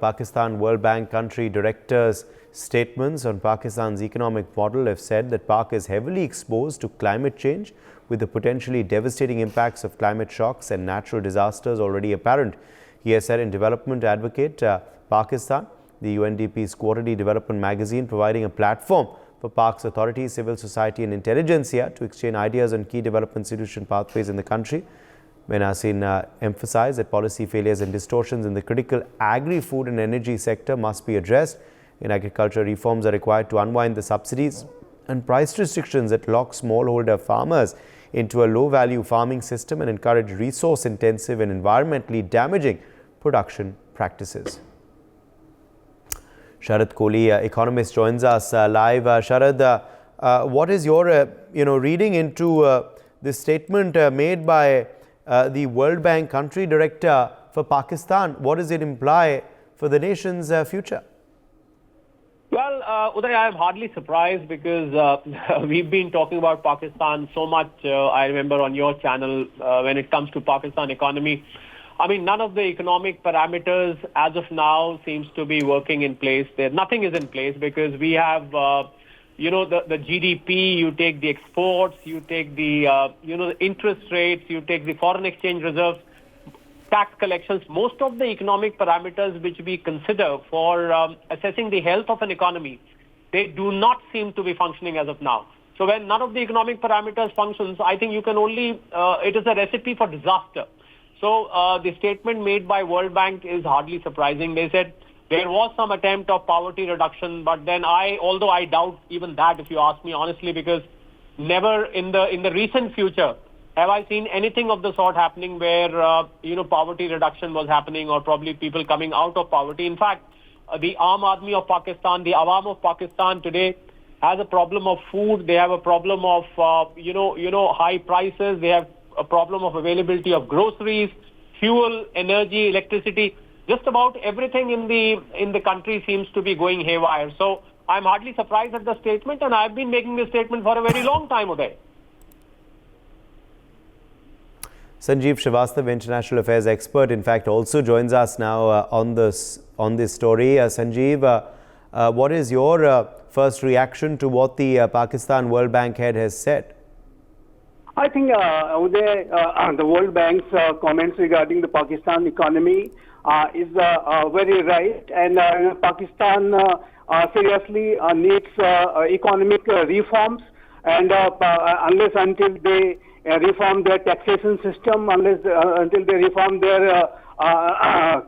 Pakistan World Bank country director's statements on Pakistan's economic model have said that Pak is heavily exposed to climate change, with the potentially devastating impacts of climate shocks and natural disasters already apparent. He has said in Development Advocate Pakistan, the UNDP's quarterly development magazine, providing a platform for Pak's authorities, civil society and intelligentsia to exchange ideas on key development solution pathways in the country. Menasin emphasized that policy failures and distortions in the critical agri-food and energy sector must be addressed. In agriculture, reforms are required to unwind the subsidies and price restrictions that lock smallholder farmers into a low-value farming system and encourage resource-intensive and environmentally damaging production practices. Sharad Kohli, economist, joins us live. Sharad, what is your reading into this statement made by the World Bank country director for Pakistan? What does it imply for the nation's future? Well, Uday, I am hardly surprised because we've been talking about Pakistan so much. I remember on your channel when it comes to Pakistan economy. I mean, none of the economic parameters as of now seems to be working in place. Nothing is in place because we have, the GDP, you take the exports, you take the, the interest rates, you take the foreign exchange reserves, tax collections. Most of the economic parameters which we consider for assessing the health of an economy, they do not seem to be functioning as of now. So when none of the economic parameters functions, I think you can only, it is a recipe for disaster. So the statement made by World Bank is hardly surprising. They said there was some attempt of poverty reduction, but then although I doubt even that, if you ask me honestly, because never in the recent future have I seen anything of the sort happening where, poverty reduction was happening or probably people coming out of poverty. In fact, the Aam Aadmi of Pakistan, the Awam of Pakistan today has a problem of food. They have a problem of, high prices. They have a problem of availability of groceries, fuel, energy, electricity. Just about everything in the country seems to be going haywire. So I'm hardly surprised at the statement, and I've been making this statement for a very long time, Uday. Sanjeev Srivastava, international affairs expert, in fact, also joins us now on this story. Sanjeev, what is your first reaction to what the Pakistan World Bank head has said? I think Uday, the World Bank's comments regarding the Pakistan economy is very right, and Pakistan seriously needs economic reforms, and unless until they reform their taxation system, until they reform their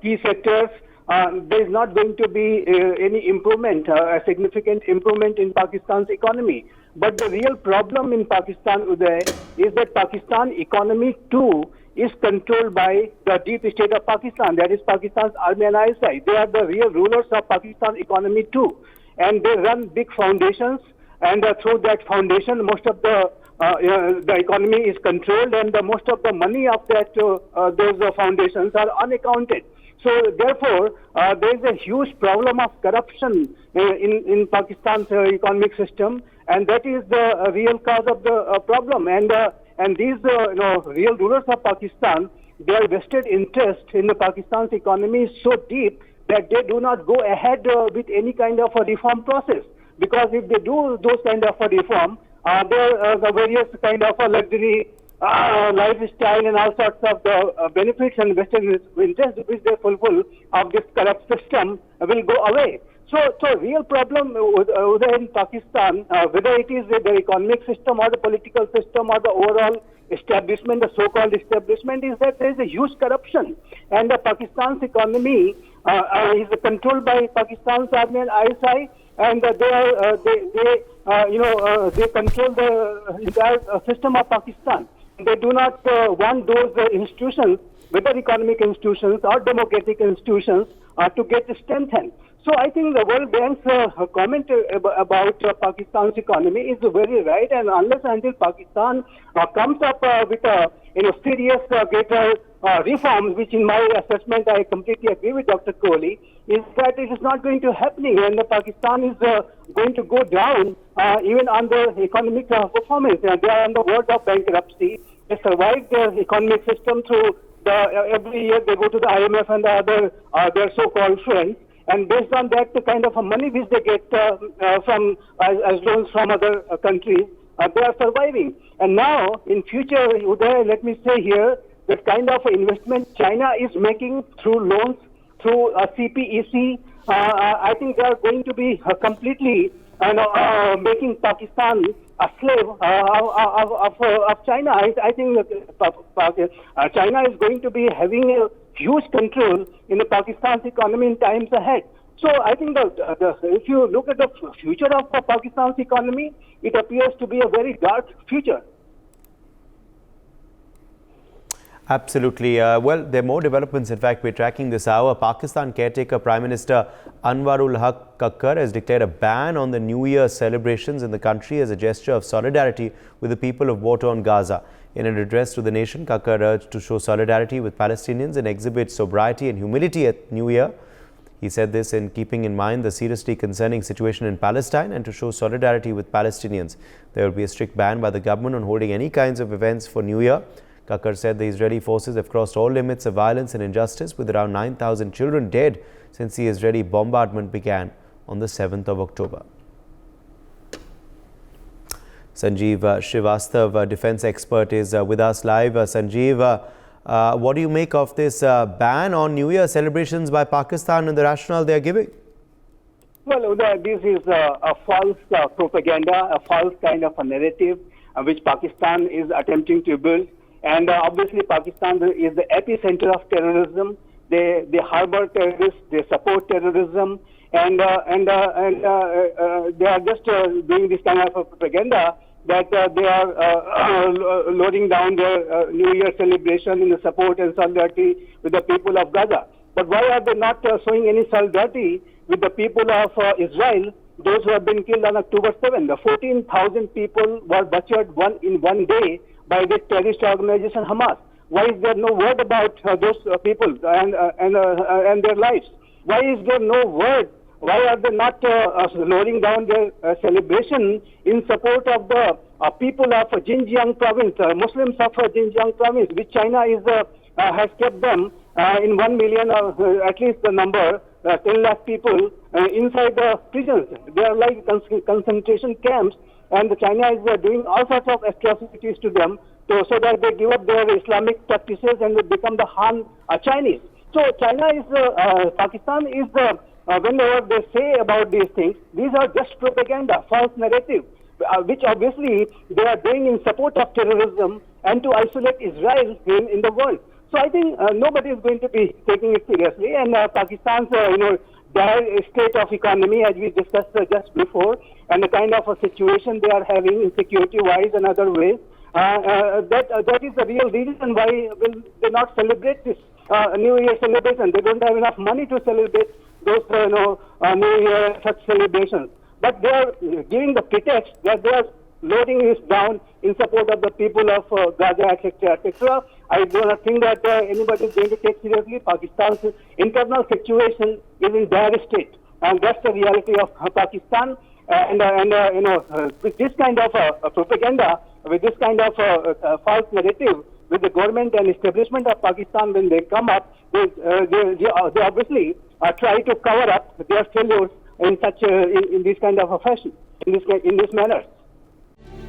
key sectors, there is not going to be any improvement, a significant improvement in Pakistan's economy. But the real problem in Pakistan, Uday, is that Pakistan economy too is controlled by the deep state of Pakistan, that is Pakistan's army and ISI. They are the real rulers of Pakistan economy too. And they run big foundations, and through that foundation, most of the economy is controlled, and most of the money of that those foundations are unaccounted. So therefore, there is a huge problem of corruption in Pakistan's economic system, and that is the real cause of the problem. And these real rulers of Pakistan, their vested interest in the Pakistan's economy is so deep that they do not go ahead with any kind of a reform process. Because if they do those kind of a reform, the various kind of a luxury lifestyle and all sorts of the benefits and vested interest which they fulfill of this corrupt system will go away. So real problem in Pakistan, whether it is the economic system or the political system or the overall establishment, the so-called establishment, is that there is a huge corruption, and Pakistan's economy is controlled by Pakistan's army and ISI, and they control the entire system of Pakistan. They do not want those institutions, whether economic institutions or democratic institutions, to get strengthened. So I think the World Bank's comment about Pakistan's economy is very right, and unless until Pakistan comes up with a serious greater reforms, which in my assessment I completely agree with Dr. Kohli, is that it is not going to happening, and Pakistan is going to go down even on the economic performance. They are on the verge of bankruptcy. They survived their economic system through every year they go to the IMF and the other their so-called friends, and based on that, the kind of money which they get from as loans from other countries, they are surviving. And now, in future, Uday, let me say here, that kind of investment China is making through loans, through CPEC, I think they are going to be completely making Pakistan a slave of China. I think that China is going to be having a huge control in the Pakistan's economy in times ahead. So I think that if you look at the future of Pakistan's economy, it appears to be a very dark future. Absolutely. Well, there are more developments. In fact, we're tracking this hour. Pakistan caretaker Prime Minister Anwarul Haq Kakkar has declared a ban on the New Year celebrations in the country as a gesture of solidarity with the people of war-torn Gaza. In an address to the nation, Kakkar urged to show solidarity with Palestinians and exhibit sobriety and humility at New Year. He said this in keeping in mind the seriously concerning situation in Palestine and to show solidarity with Palestinians. There will be a strict ban by the government on holding any kinds of events for New Year. Kakkar said the Israeli forces have crossed all limits of violence and injustice, with around 9,000 children dead since the Israeli bombardment began on the 7th of October. Sanjeev Srivastav, defense expert, is with us live. Sanjeev, what do you make of this ban on New Year celebrations by Pakistan and the rationale they are giving? Well, this is a false propaganda, a false kind of a narrative which Pakistan is attempting to build. And obviously, Pakistan is the epicenter of terrorism. They harbor terrorists, they support terrorism, and they are just doing this kind of propaganda that they are loading down their New Year celebration in the support and solidarity with the people of Gaza. But why are they not showing any solidarity with the people of Israel, those who have been killed on October 7th? The 14,000 people were butchered in one day by the terrorist organization Hamas. Why is there no word about those people and their lives? Why is there no word? Why are they not slowing down their celebration in support of the people of Xinjiang province, Muslims of Xinjiang province, which China has kept them in 1 million, at least the number, 10 lakh people inside the prisons. They are like concentration camps. And China is doing all sorts of atrocities to them so that they give up their Islamic practices and they become the Han Chinese. So China is, Pakistan is, whenever they say about these things, these are just propaganda, false narrative, which obviously they are doing in support of terrorism and to isolate Israel in the world. So I think nobody is going to be taking it seriously, and Pakistan's, dire state of economy, as we discussed just before, and the kind of a situation they are having in security-wise and other ways, that is the real reason why will they not celebrate this New Year celebration. They don't have enough money to celebrate those New Year such celebrations. But they are giving the pretext that they are loading this down in support of the people of Gaza, etc., etc. I do not think that anybody is going to take seriously. Pakistan's internal situation is in dire state, and that's the reality of Pakistan. With this kind of propaganda, with this kind of false narrative, with the government and establishment of Pakistan, when they come up, they obviously try to cover up their failures in such in this kind of a fashion, in this manner.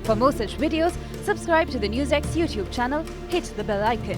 For more such videos, subscribe to the NewsX YouTube channel, hit the bell icon.